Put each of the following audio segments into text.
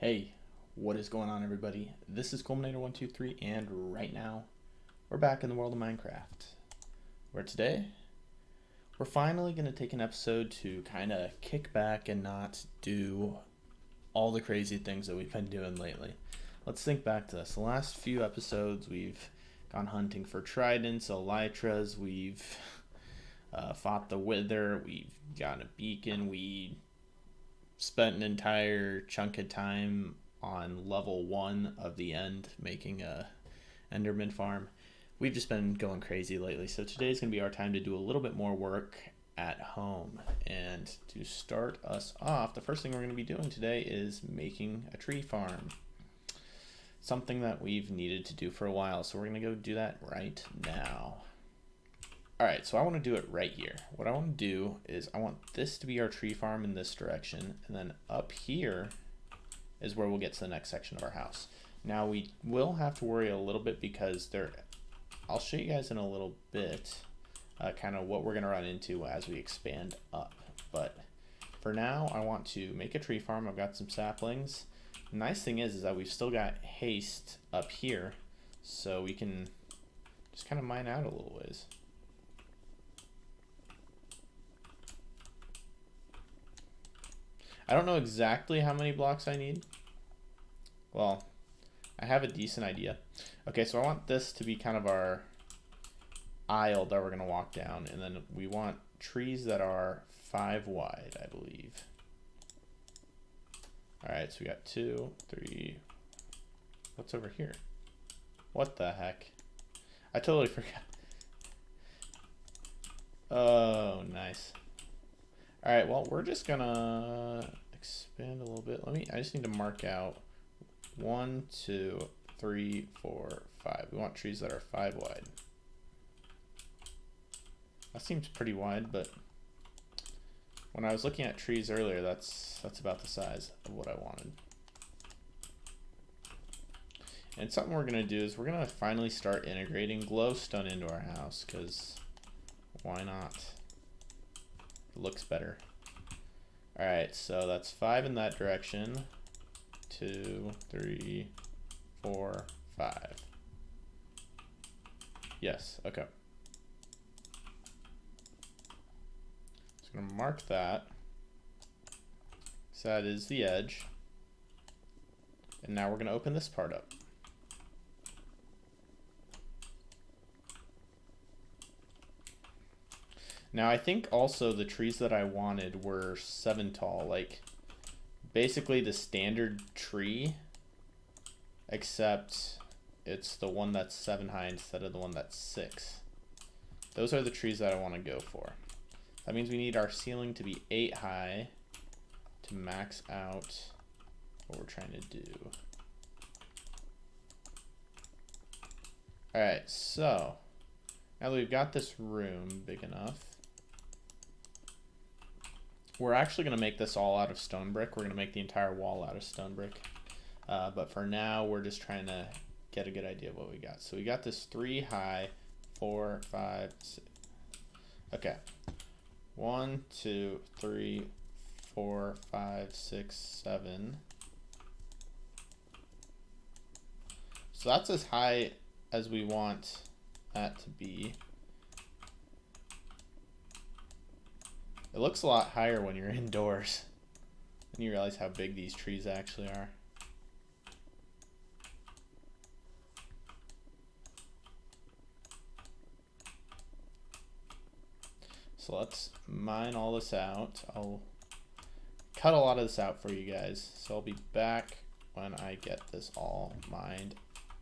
Hey, what is going on, everybody? This is Culminator123, and right now we're back in the world of Minecraft. Where today we're finally going to take an episode to kind of kick back and not do all the crazy things that we've been doing lately. Let's think back to this. The last few episodes, we've gone hunting for tridents, elytras, we've fought the wither, we've gotten a beacon, we spent an entire chunk of time on level 1 of the end making a enderman farm. We've just been going crazy lately, so today's gonna be our time to do a little bit more work at home. And to start us off, the first thing we're going to be doing today is making a tree farm, something that we've needed to do for a while, so we're going to go do that right now. Alright, so I want to do it right here. What I want to do is I want this to be our tree farm in this direction, and then up here is where we'll get to the next section of our house. Now we will have to worry a little bit because I'll show you guys in a little bit kind of what we're going to run into as we expand up. But for now, I want to make a tree farm. I've got some saplings. The nice thing is that we've still got haste up here, so we can just kind of mine out a little ways. I don't know exactly how many blocks I need. Well, I have a decent idea. Okay, so I want this to be kind of our aisle that we're going to walk down, and then we want trees that are 5 wide, I believe. Alright, so we got 2, 3. What's over here? What the heck? I totally forgot. Oh, nice. Alright, well, we're just gonna expand a little bit. I just need to mark out 1, 2, 3, 4, 5. We want trees that are 5 wide. That seems pretty wide, but when I was looking at trees earlier, that's about the size of what I wanted. And something we're gonna do is we're gonna finally start integrating glowstone into our house, because why not? It looks better. Alright, so that's 5 in that direction. 2, 3, 4, 5. Yes, okay. So I'm going to mark that. So that is the edge. And now we're going to open this part up. Now I think also the trees that I wanted were 7 tall, like basically the standard tree, except it's the one that's 7 high instead of the one that's 6. Those are the trees that I want to go for. That means we need our ceiling to be 8 high to max out what we're trying to do. Alright, so now that we've got this room big enough, we're actually going to make this all out of stone brick. We're going to make the entire wall out of stone brick. But for now, we're just trying to get a good idea of what we got. So we got this 3 high, 4, 5, 6. Okay. 1, 2, 3, 4, 5, 6, 7. So that's as high as we want that to be. It looks a lot higher when you're indoors, and you realize how big these trees actually are. So let's mine all this out. I'll cut a lot of this out for you guys, so I'll be back when I get this all mined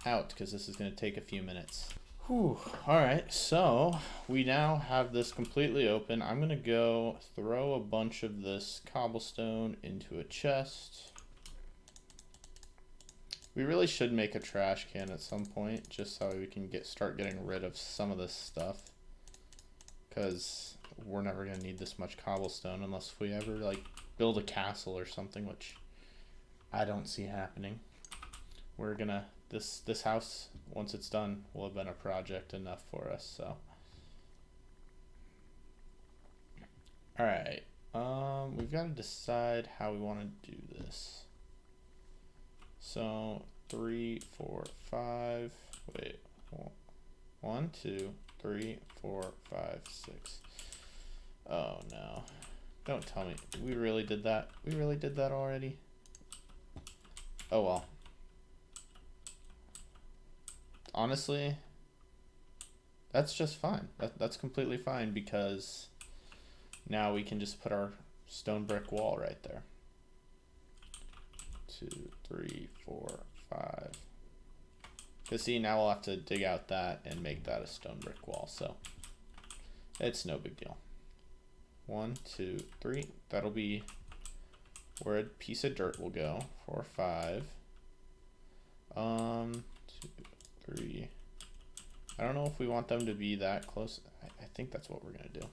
out, because this is going to take a few minutes. Whew. Alright, so we now have this completely open. I'm going to go throw a bunch of this cobblestone into a chest. We really should make a trash can at some point, just so we can start getting rid of some of this stuff, because we're never going to need this much cobblestone unless we ever like build a castle or something, which I don't see happening. We're gonna this house, once it's done, will have been a project enough for us. So alright, we've got to decide how we want to do this. So 3, 4, 5. Wait. 1, 2, 3, 4, 5, 6. Oh no. Don't tell me. We really did that. We really did that already. Oh well. Honestly, that's just fine. That's completely fine because now we can just put our stone brick wall right there. 2, 3, 4, 5. Because see, now we'll have to dig out that and make that a stone brick wall, so it's no big deal. 1, 2, 3. That'll be where a piece of dirt will go. 4, 5. 2, 3. I don't know if we want them to be that close. I think that's what we're gonna do.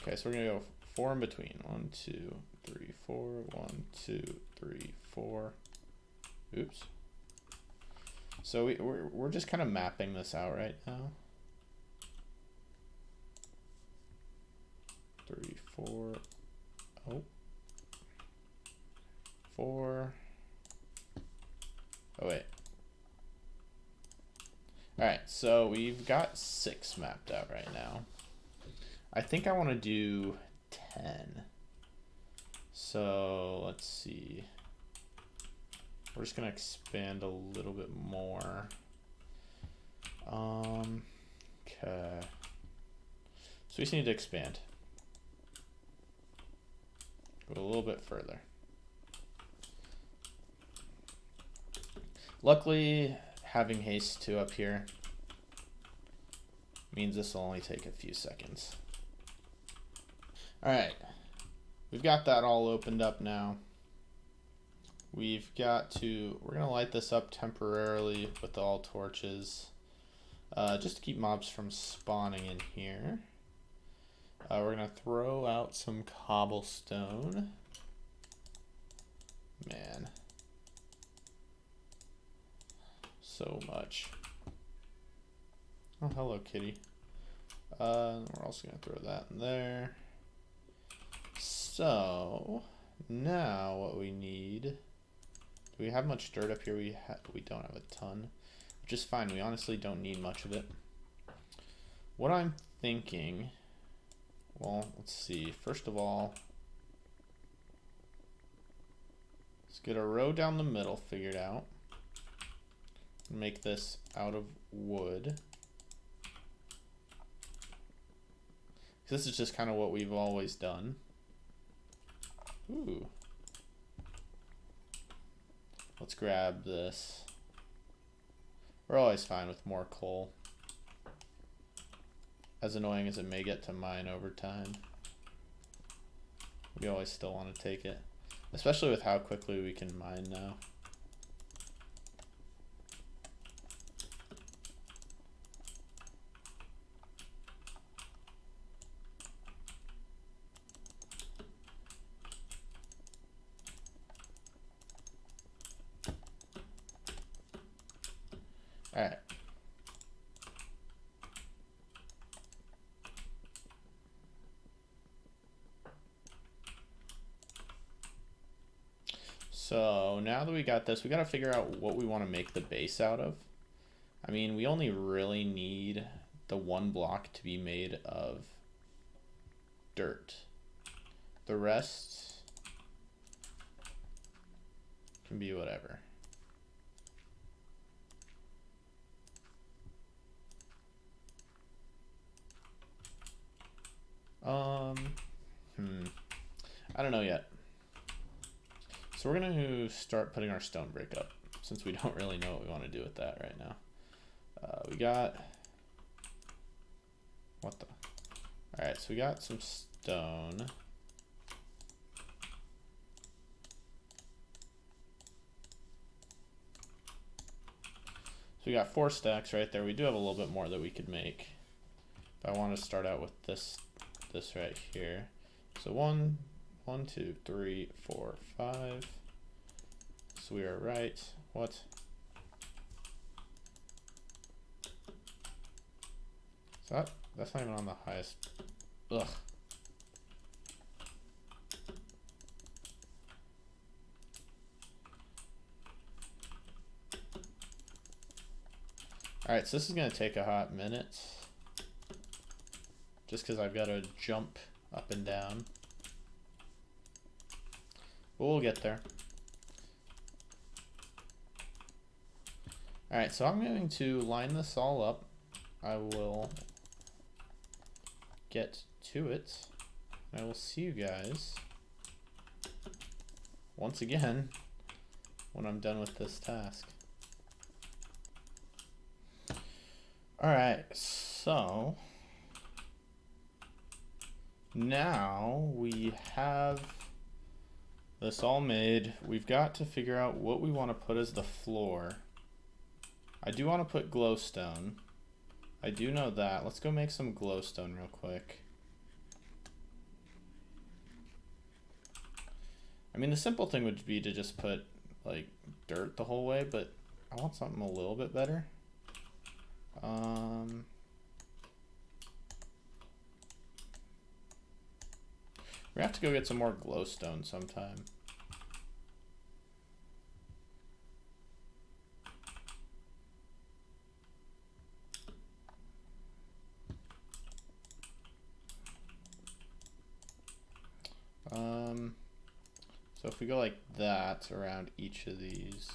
Okay, so we're gonna go 4 in between. 1, 2, 3, 4. 1, 2, 3, 4. Oops. So we're just kind of mapping this out right now. 3, 4. Oh. 4. Oh wait. All right, so we've got 6 mapped out right now. I think I want to do 10. So let's see. We're just gonna expand a little bit more. Okay. So we just need to expand. Go a little bit further. Luckily, having haste 2 up here means this will only take a few seconds. Alright, we've got that all opened up now. We're gonna light this up temporarily with all torches, just to keep mobs from spawning in here. We're gonna throw out some cobblestone. Man. So much. Oh, hello, kitty. We're also gonna throw that in there. So now what we need, do we have much dirt up here? We don't have a ton, which is fine. We honestly don't need much of it. What I'm thinking, well, let's see. First of all, let's get a row down the middle figured out. Make this out of wood. This is just kind of what we've always done. Ooh. Let's grab this. We're always fine with more coal. As annoying as it may get to mine over time, we always still want to take it. Especially with how quickly we can mine now. All right. So now that we got this, we got to figure out what we want to make the base out of. I mean, we only really need the 1 block to be made of dirt. The rest can be whatever. I don't know yet. So we're gonna start putting our stone brick up since we don't really know what we want to do with that right now. We got, what the? All right, so we got some stone. So we got 4 stacks right there. We do have a little bit more that we could make. But I want to start out with this right here. So 1, 2, 3, 4, 5. So we are right. What? So that's not even on the highest. Ugh. Alright, so this is going to take a hot minute. Just because I've got to jump up and down. But we'll get there. Alright, so I'm going to line this all up. I will get to it. I will see you guys once again when I'm done with this task. Alright, so now we have this all made. We've got to figure out what we want to put as the floor. I do want to put glowstone. I do know that. Let's go make some glowstone real quick. I mean, the simple thing would be to just put like dirt the whole way, but I want something a little bit better. We have to go get some more glowstone sometime. So if we go like that around each of these.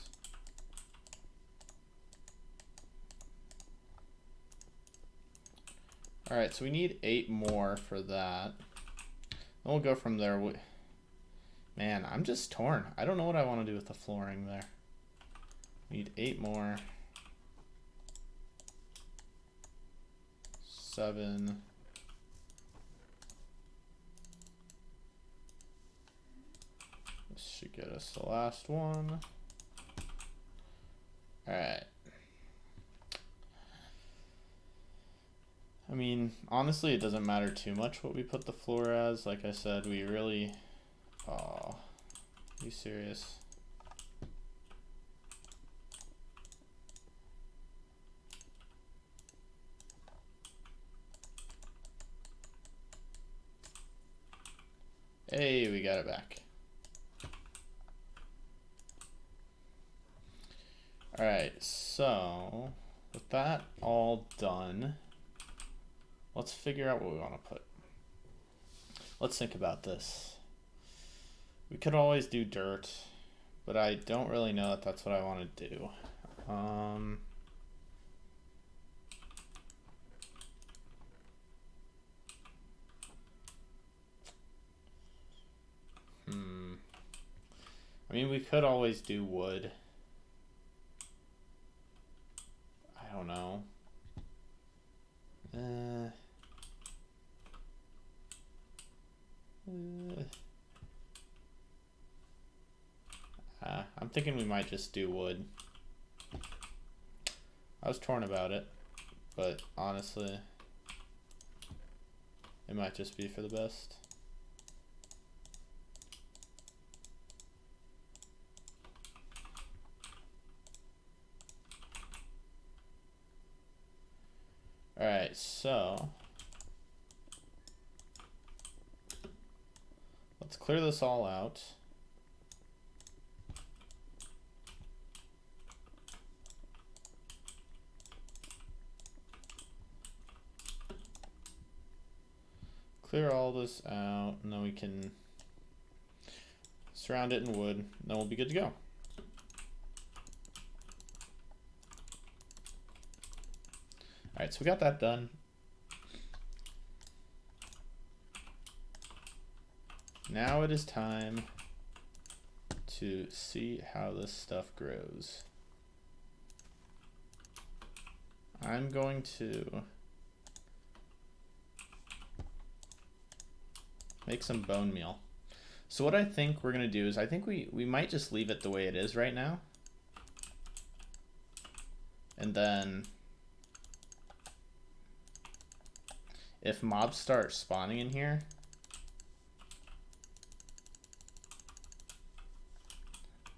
Alright, so we need 8 more for that. Then we'll go from there. Man, I'm just torn. I don't know what I want to do with the flooring there. We need 8 more. 7. This should get us the last one. Alright. I mean, honestly, it doesn't matter too much what we put the floor as. Like I said, we really... Aw. Are you serious? Hey, we got it back. Alright, so with that all done, let's figure out what we want to put. Let's think about this. We could always do dirt, but I don't really know that that's what I want to do. I mean, we could always do wood. I don't know. I'm thinking we might just do wood. I was torn about it, but honestly, it might just be for the best. Alright, so let's clear this all out. Clear all this out, and then we can surround it in wood, and then we'll be good to go. Alright, so we got that done. Now it is time to see how this stuff grows. I'm going to make some bone meal. So what I think we're going to do is I think we might just leave it the way it is right now. And then if mobs start spawning in here,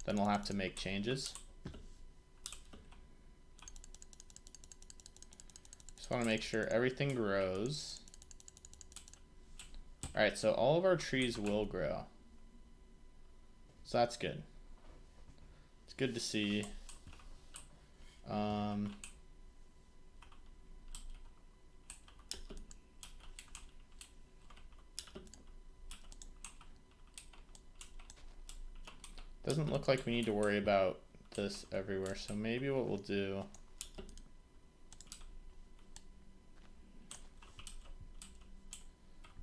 then we'll have to make changes. Just want to make sure everything grows. Alright, so all of our trees will grow. So that's good. It's good to see. Doesn't look like we need to worry about this everywhere, so maybe what we'll do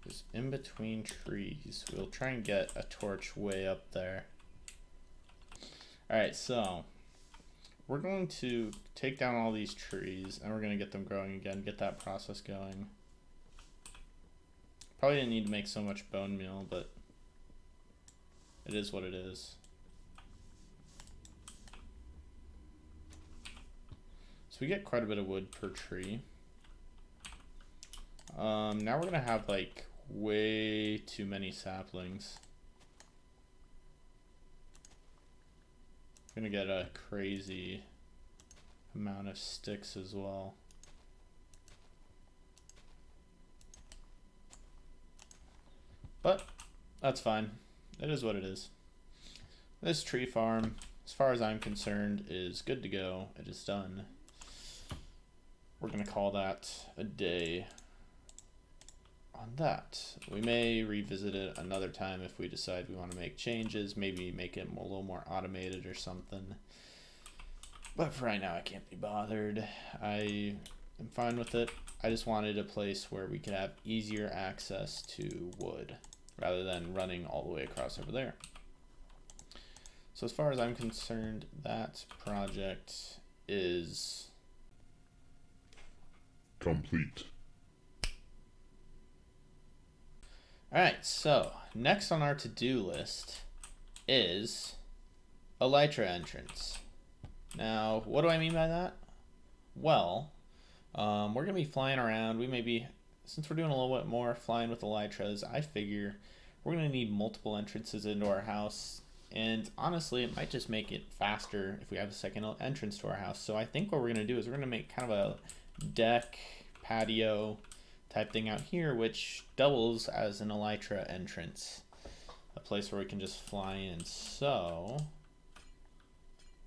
is in between trees, we'll try and get a torch way up there. Alright, so we're going to take down all these trees and we're going to get them growing again, get that process going. Probably didn't need to make so much bone meal, but it is what it is. So we get quite a bit of wood per tree. Now we're going to have like way too many saplings. We're going to get a crazy amount of sticks as well. But that's fine. It is what it is. This tree farm, as far as I'm concerned, is good to go. It is done. We're going to call that a day on that. We may revisit it another time if we decide we want to make changes, maybe make it a little more automated or something. But for right now, I can't be bothered. I am fine with it. I just wanted a place where we could have easier access to wood rather than running all the way across over there. So as far as I'm concerned, that project is complete. Alright, so next on our to-do list is Elytra Entrance. Now, what do I mean by that? Well, we're going to be flying around. We may be, since we're doing a little bit more flying with Elytras, I figure we're going to need multiple entrances into our house. And honestly, it might just make it faster if we have a second entrance to our house. So I think what we're going to do is we're going to make kind of a deck, patio type thing out here, which doubles as an Elytra entrance. A place where we can just fly in. So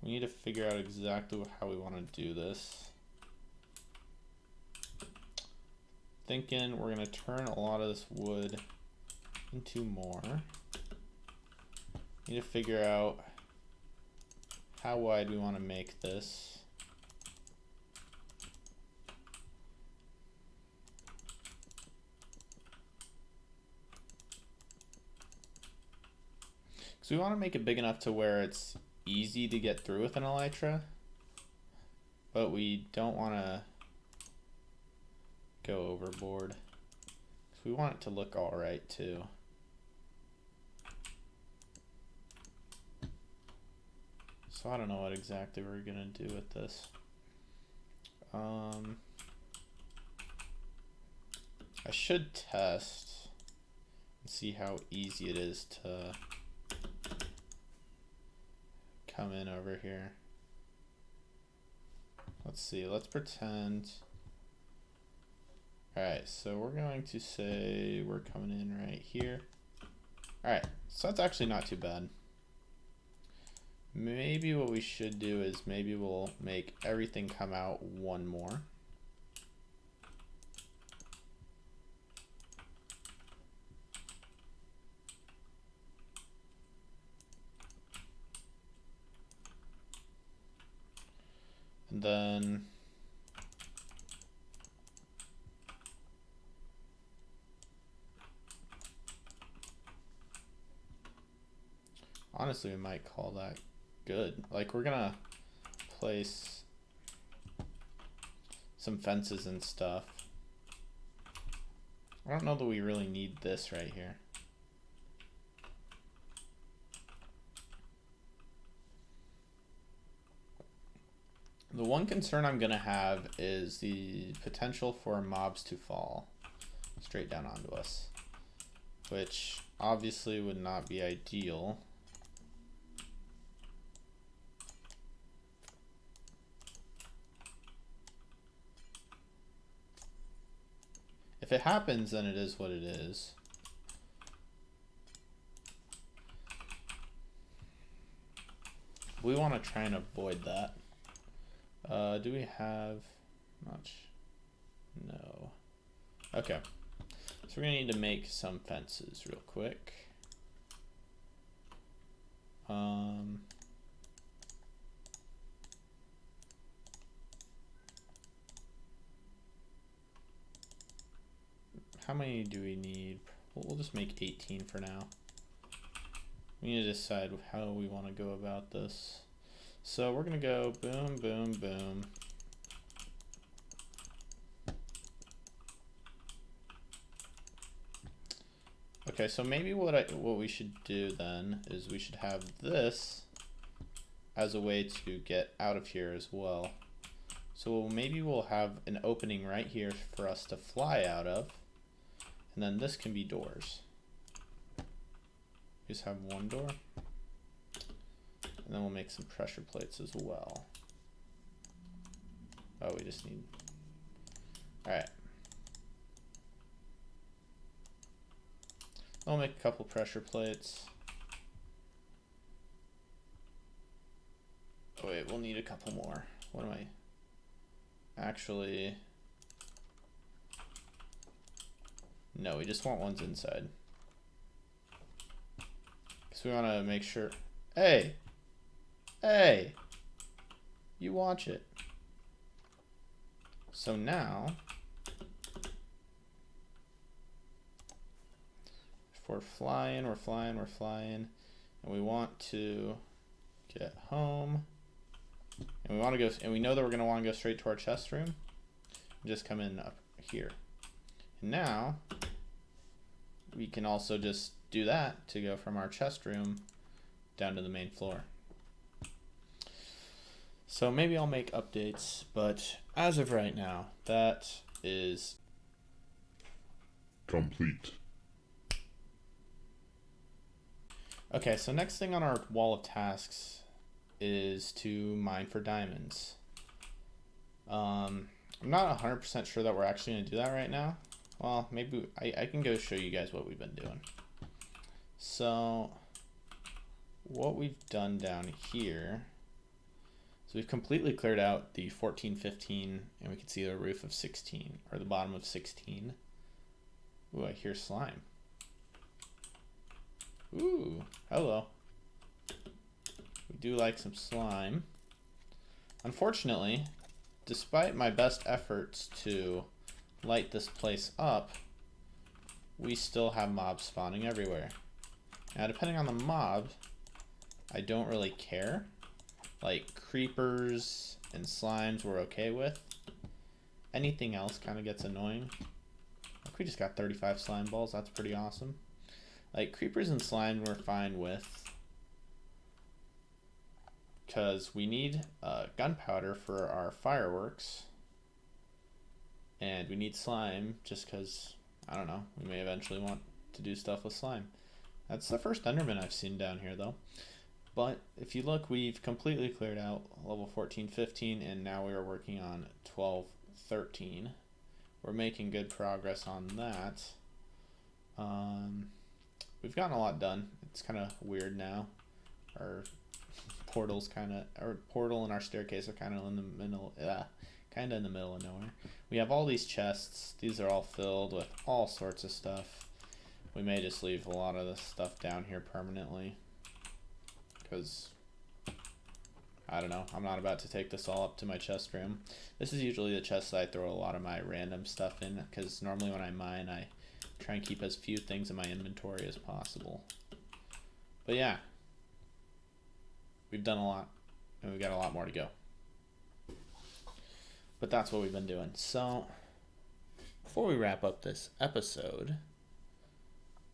we need to figure out exactly how we want to do this. Thinking we're going to turn a lot of this wood into more. Need to figure out how wide we want to make this. So we want to make it big enough to where it's easy to get through with an Elytra, but we don't want to go overboard. So we want it to look all right too. So I don't know what exactly we're gonna do with this. I should test and see how easy it is to come in over here. Let's see, let's pretend. Alright, so we're going to say we're coming in right here. Alright, so that's actually not too bad. Maybe what we should do is maybe we'll make everything come out one more. And then honestly, we might call that good. Like, we're gonna place some fences and stuff. I don't know that we really need this right here. The one concern I'm gonna have is the potential for mobs to fall straight down onto us, which obviously would not be ideal. If it happens, then it is what it is. We want to try and avoid that. Do we have much? No. Okay. So we're going to need to make some fences real quick. How many do we need? We'll just make 18 for now. We need to decide how we want to go about this. So we're going to go boom, boom, boom. Okay, so maybe what we should do then is we should have this as a way to get out of here as well. So maybe we'll have an opening right here for us to fly out of, and then this can be doors. Just have one door, and then we'll make some pressure plates as well. Oh, we just need, all right. I'll make a couple pressure plates. Oh wait, we'll need a couple more. What am I? Actually, no, we just want ones inside. Because we want to make sure. Hey! Hey! You watch it. So now, if we're flying, we're flying, we're flying, and we want to get home, and we want to go, and we know that we're going to want to go straight to our chest room, just come in up here. And now, we can also just do that to go from our chest room down to the main floor. So maybe I'll make updates, but as of right now, that is complete. Okay, so next thing on our wall of tasks is to mine for diamonds. I'm not 100% sure that we're actually going to do that right now. Well, maybe I can go show you guys what we've been doing. So what we've done down here, so we've completely cleared out the 14, 15, and we can see the roof of 16, or the bottom of 16. Ooh, I hear slime. Ooh, hello. We do like some slime. Unfortunately, despite my best efforts to light this place up, we still have mobs spawning everywhere. Now, depending on the mob, I don't really care. Like creepers and slimes we're okay with. Anything else kind of gets annoying. Look, we just got 35 slime balls. That's pretty awesome. Like creepers and slime we're fine with, because we need gunpowder for our fireworks, and we need slime just because, I don't know, we may eventually want to do stuff with slime. That's the first Enderman I've seen down here though. But if you look, we've completely cleared out level 14, 15, and now we are working on 12, 13. We're making good progress on that. We've gotten a lot done. It's kind of weird now. Our portal's our portal and our staircase are kind of in the middle, kind of in the middle of nowhere. We have all these chests. These are all filled with all sorts of stuff. We may just leave a lot of this stuff down here permanently, because I don't know, I'm not about to take this all up to my chest room. This is usually the chest that I throw a lot of my random stuff in, because normally when I mine, I try and keep as few things in my inventory as possible. But yeah, we've done a lot, and we've got a lot more to go. But that's what we've been doing. So before we wrap up this episode,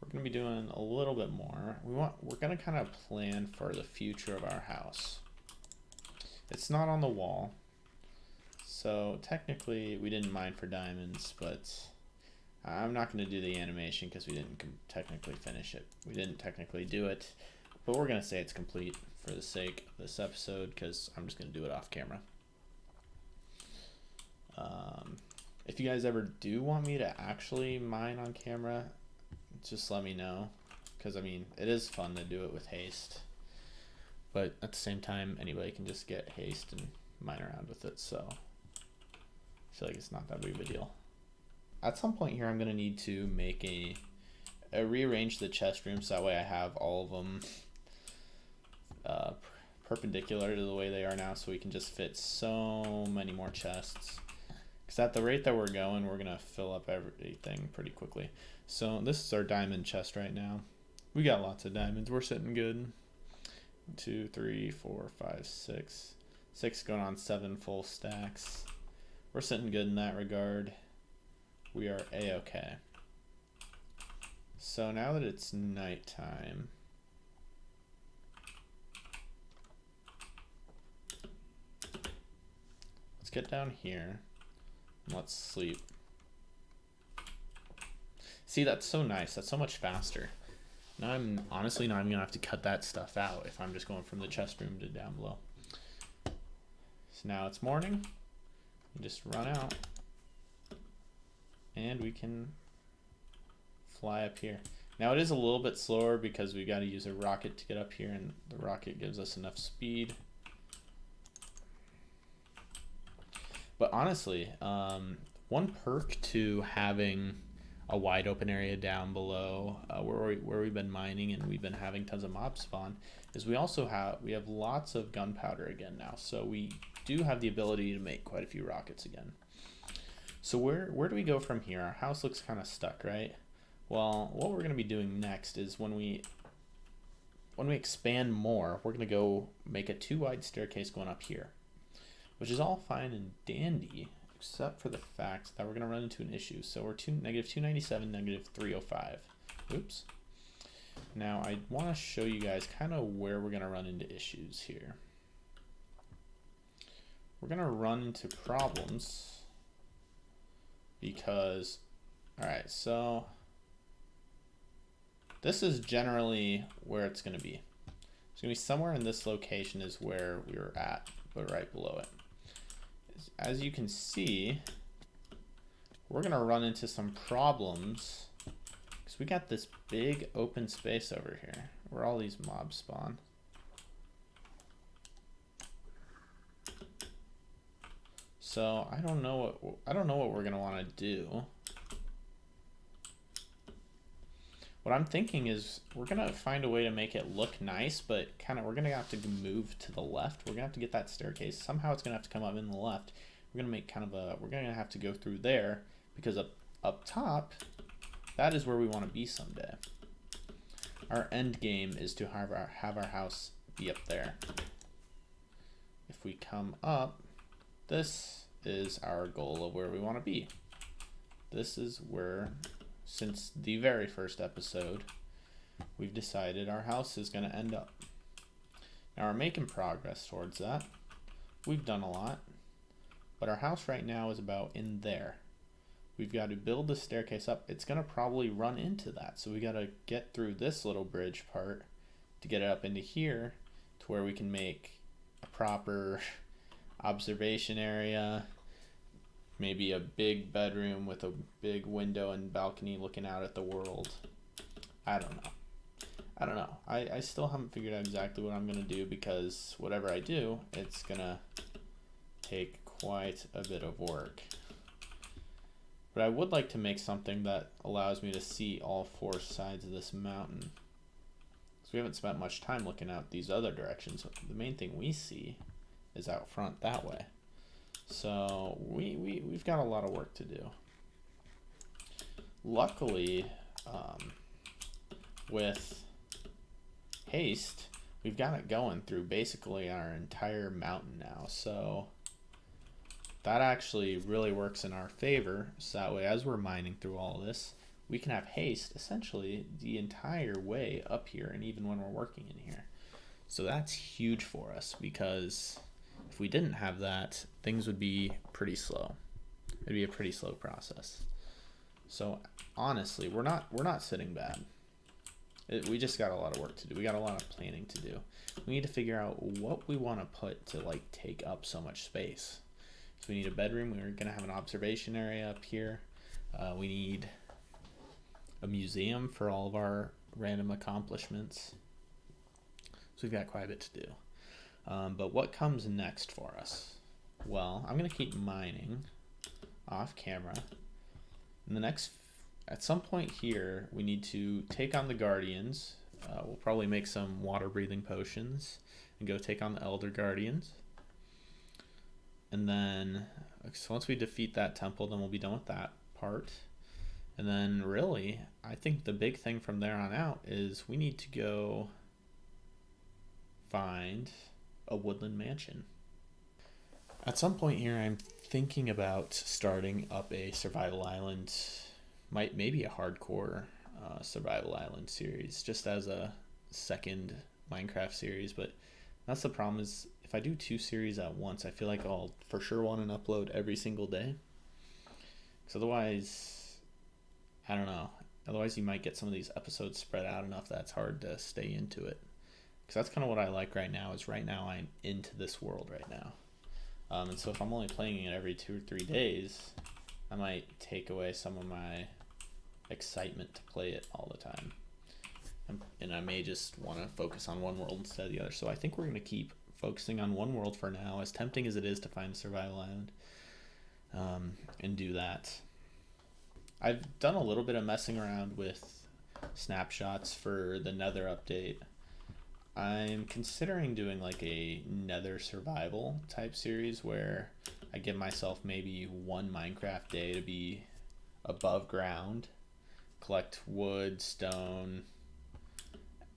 we're going to be doing a little bit more. We're going to kind of plan for the future of our house. It's not on the wall, so technically we didn't mine for diamonds, but I'm not going to do the animation because we didn't technically finish it. We didn't technically do it, but we're going to say it's complete for the sake of this episode, because I'm just going to do it off camera. If you guys ever do want me to actually mine on camera, just let me know, because I mean, it is fun to do it with haste, but at the same time, anybody can just get haste and mine around with it, so I feel like it's not that big of a deal. At some point here, I'm going to need to make rearrange the chest room, so that way I have all of them perpendicular to the way they are now, so we can just fit so many more chests. Because at the rate that we're going, we're gonna fill up everything pretty quickly. So this is our diamond chest right now. We got lots of diamonds. We're sitting good. 2, 3, 4, 5, 6. 6 going on 7 full stacks. We're sitting good in that regard. We are a-okay. So now that it's nighttime, let's get down here and let's sleep. See, that's so nice. That's so much faster. Now I'm honestly not even gonna have to cut that stuff out if I'm just going from the chest room to down below. So now it's morning. We just run out and we can fly up here. Now it is a little bit slower because we got to use a rocket to get up here, and the rocket gives us enough speed. But honestly, one perk to having a wide open area down below where we've been mining and we've been having tons of mob spawn is we have lots of gunpowder again now, so we do have the ability to make quite a few rockets again. So where do we go from here? Our house looks kind of stuck, right? Well, what we're going to be doing next is when we expand more, we're going to go make a 2-wide staircase going up here, which is all fine and dandy, except for the fact that we're going to run into an issue. So we're -297, -305. Oops. Now I want to show you guys kind of where we're going to run into issues here. We're going to run into problems because, all right, so this is generally where it's going to be. It's going to be somewhere in this location is where we were at, but right below it. As you can see, we're going to run into some problems because we got this big open space over here where all these mobs spawn. So I don't know what we're going to want to do. What I'm thinking is we're going to find a way to make it look nice, but we're going to have to move to the left. We're going to have to get that staircase. Somehow it's going to have to come up in the left. We're going to make we're going to have to go through there because up top, that is where we want to be someday. Our end game is to have our house be up there. If we come up, this is our goal of where we want to be. This is where, since the very first episode, we've decided our house is going to end up. Now we're making progress towards that. We've done a lot, but our house right now is about in there. We've got to build the staircase up. It's going to probably run into that, so we got to get through this little bridge part to get it up into here to where we can make a proper observation area, maybe a big bedroom with a big window and balcony looking out at the world. I don't know. I still haven't figured out exactly what I'm going to do, because whatever I do, it's going to take quite a bit of work. But I would like to make something that allows me to see all 4 sides of this mountain. So we haven't spent much time looking out these other directions. The main thing we see is out front that way. So we've got a lot of work to do. Luckily, with haste, we've got it going through basically our entire mountain now. So that actually really works in our favor. So that way, as we're mining through all of this, we can have haste essentially the entire way up here, and even when we're working in here. So that's huge for us, because if we didn't have that, things would be pretty slow. It'd be a pretty slow process. So honestly, we're not sitting bad. We just got a lot of work to do. We got a lot of planning to do. We need to figure out what we want to put to take up so much space. So we need a bedroom. We're gonna have an observation area up here. We need a museum for all of our random accomplishments. So we've got quite a bit to do. But what comes next for us? Well, I'm going to keep mining off camera. At some point here, we need to take on the Guardians. We'll probably make some water breathing potions and go take on the Elder Guardians. And then, so once we defeat that temple, then we'll be done with that part. And then really, I think the big thing from there on out is we need to go find a woodland mansion. At some point here, I'm thinking about starting up a survival island, maybe a hardcore survival island series, just as a second Minecraft series. But that's the problem, is if I do 2 series at once, I feel like I'll for sure want to upload every single day. Because otherwise, I don't know. Otherwise, you might get some of these episodes spread out enough that it's hard to stay into it. Because that's kind of what I like right now, is right now I'm into this world right now. And so if I'm only playing it every 2 or 3 days, I might take away some of my excitement to play it all the time. And I may just want to focus on one world instead of the other. So I think we're going to keep focusing on one world for now, as tempting as it is to find a survival island, and do that. I've done a little bit of messing around with snapshots for the Nether update. I'm considering doing like a Nether survival type series where I give myself maybe 1 Minecraft day to be above ground, collect wood, stone,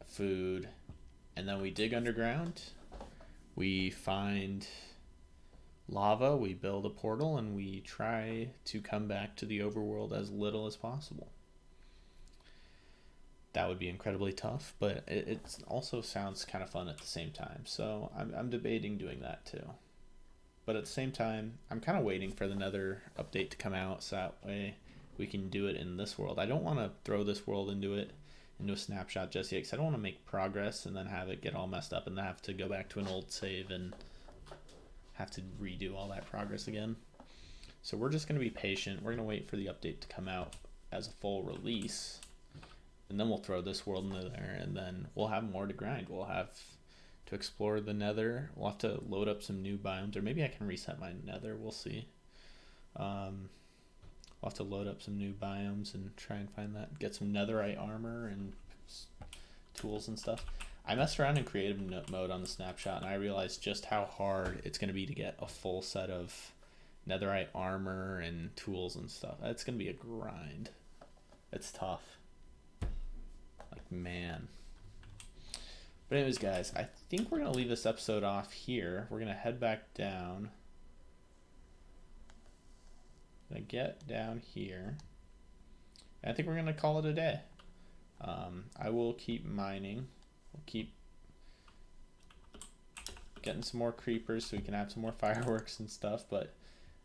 food, and then we dig underground, we find lava, we build a portal, and we try to come back to the overworld as little as possible. That would be incredibly tough, but it also sounds kind of fun at the same time. So I'm debating doing that too. But at the same time, I'm kind of waiting for the Nether update to come out so that way we can do it in this world. I don't want to throw this world into a snapshot just yet, because I don't want to make progress and then have it get all messed up and then have to go back to an old save and have to redo all that progress again. So we're just going to be patient. We're going to wait for the update to come out as a full release, and then we'll throw this world into there, and then we'll have more to grind. We'll have to explore the Nether. We'll have to load up some new biomes, or maybe I can reset my Nether. We'll see. We'll have to load up some new biomes and try and find that. Get some netherite armor and tools and stuff. I messed around in creative mode on the snapshot, and I realized just how hard it's going to be to get a full set of netherite armor and tools and stuff. It's going to be a grind. It's tough. Like, man. But anyways, guys, I think we're going to leave this episode off here. We're going to head back down. Gonna get down here. And I think we're going to call it a day. I will keep mining. We'll keep getting some more creepers so we can have some more fireworks and stuff. But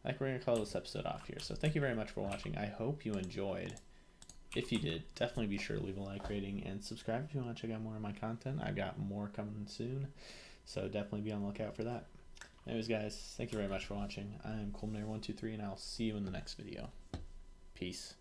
I think we're going to call this episode off here. So thank you very much for watching. I hope you enjoyed. If you did, definitely be sure to leave a like, rating, and subscribe if you want to check out more of my content. I've got more coming soon, so definitely be on the lookout for that. Anyways, guys, thank you very much for watching. I am Culminator123, and I'll see you in the next video. Peace.